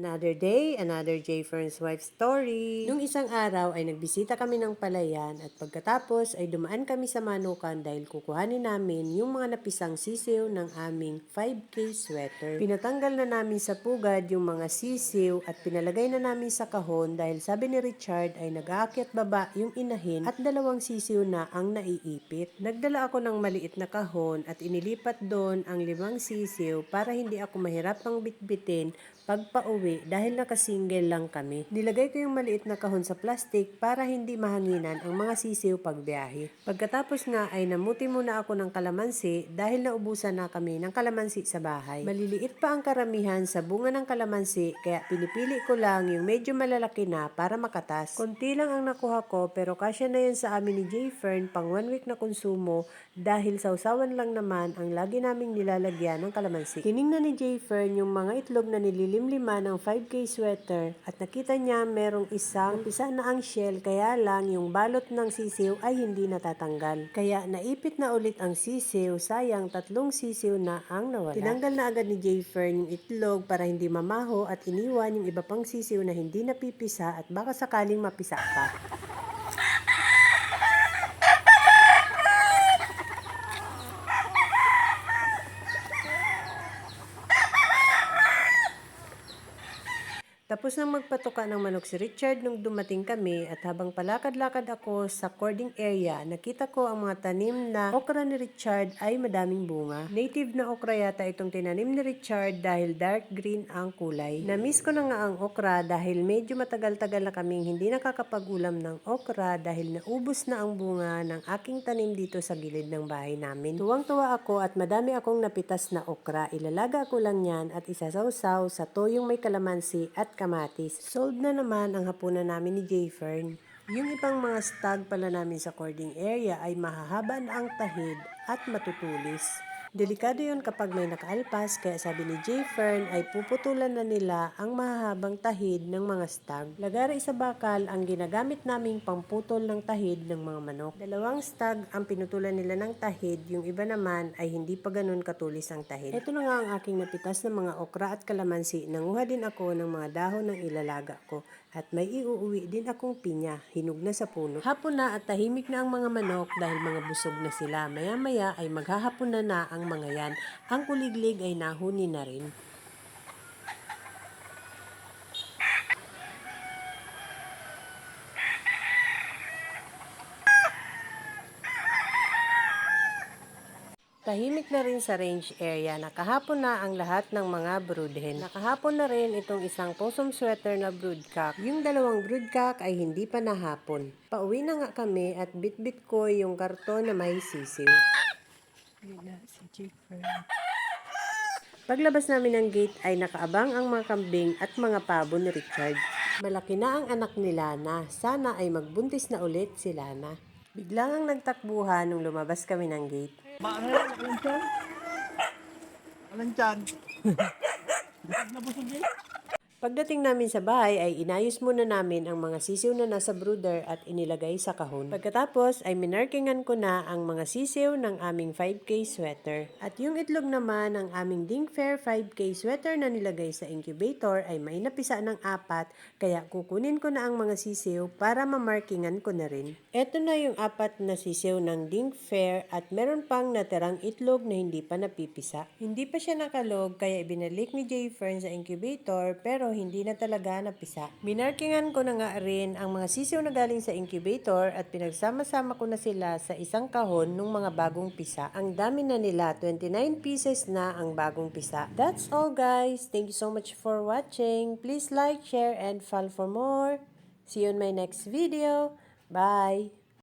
Another day, another J. Fern's wife story. Nung isang araw ay nagbisita kami ng palayan at pagkatapos ay dumaan kami sa Manukan dahil kukuhanin namin yung mga napisang sisiw ng aming 5K sweater. Pinatanggal na namin sa pugad yung mga sisiw at pinalagay na namin sa kahon dahil sabi ni Richard ay nag-aakyat baba yung inahin at 2 sisiw na ang naiipit. Nagdala ako ng maliit na kahon at inilipat doon ang 5 sisiw para hindi ako mahirapang bitbitin pagpa-uwi dahil nakasingle lang kami. Nilagay ko yung maliit na kahon sa plastic para hindi mahanginan ang mga sisiw pagbiyahe. Pagkatapos nga ay namuti muna ako ng kalamansi dahil naubusan na kami ng kalamansi sa bahay. Maliliit pa ang karamihan sa bunga ng kalamansi kaya pinipili ko lang yung medyo malalaki na para makatas. Konti lang ang nakuha ko pero kasya na yan sa amin ni J. Fern pang 1 week na konsumo dahil sausawan lang naman ang lagi naming nilalagyan ng kalamansi. Tiningnan ni J. Fern yung mga itlog na nililimlima ng 5K sweater at nakita niya merong isang napisa na ang shell kaya lang yung balot ng sisiw ay hindi natatanggal. Kaya naipit na ulit ang sisiw, sayang 3 sisiw na ang nawala. Tinanggal na agad ni J. Fern yung itlog para hindi mamaho at iniwan yung iba pang sisiw na hindi napipisa at baka sakaling mapisa pa. Tapos nang magpatuka ng manok si Richard nung dumating kami at habang palakad-lakad ako sa cording area, nakita ko ang mga tanim na okra ni Richard ay madaming bunga. Native na okra yata itong tinanim ni Richard dahil dark green ang kulay. Na-miss ko na nga ang okra dahil medyo matagal-tagal na kaming hindi nakakapag-ulam ng okra dahil naubos na ang bunga ng aking tanim dito sa gilid ng bahay namin. Tuwang-tuwa ako at madami akong napitas na okra. Ilalaga ko lang yan at isasawsaw sa toyong may kalamansi at kamatis. Sold na naman ang hapunan namin ni J. Fern. Yung ibang mga stag pala namin sa cording area ay mahahaba na ang tahid at matutulis. Delikado yun kapag may nakaalpas kaya sabi ni J. Fern ay puputulan na nila ang mahahabang tahid ng mga stag. Lagari sa bakal ang ginagamit naming pamputol ng tahid ng mga manok. 2 stag ang pinutulan nila ng tahid, yung iba naman ay hindi pa ganun katulis ang tahid. Ito na nga ang aking napitas ng mga okra at kalamansi. Nanguha din ako ng mga dahon ng ilalaga ko. At may iuuwi din akong pinya, hinog na sa puno. Hapon na at tahimik na ang mga manok dahil mga busog na sila. Maya-maya ay maghahapon na ang mga yan. Ang kuliglig ay nahuni na rin. Tahimik na rin sa range area. Nakahapon na ang lahat ng mga broodhen. Nakahapon na rin itong isang possum sweater na broodcock. Yung 2 broodcock ay hindi pa nahapon. Pauwi na nga kami at bit-bit ko yung karton na may sisiw. Paglabas namin ng gate ay nakaabang ang mga kambing at mga pabo ni Richard. Malaki na ang anak ni Lana. Sana ay magbuntis na ulit si Lana. Biglang ang nagtakbuhan nung lumabas kami ng gate. Alam dyan? Alam dyan? Pagdating namin sa bahay ay inayos muna namin ang mga sisiw na nasa brooder at inilagay sa kahon. Pagkatapos ay minarkingan ko na ang mga sisiw ng aming 5K sweater. At yung itlog naman ng aming Dingfair 5K sweater na nilagay sa incubator ay may napisa ng 4 kaya kukunin ko na ang mga sisiw para mamarkingan ko na rin. Ito na yung 4 na sisiw ng Dingfair at meron pang natirang itlog na hindi pa napipisa. Hindi pa siya nakalog kaya ibinalik ni J. Fern sa incubator pero hindi na talaga napisa. Minarkingan ko na nga rin ang mga sisiw na galing sa incubator at pinagsama-sama ko na sila sa isang kahon nung mga bagong pisa. Ang dami na nila, 29 pieces na ang bagong pisa. That's all guys. Thank you so much for watching. Please like, share, and follow for more. See you in my next video. Bye!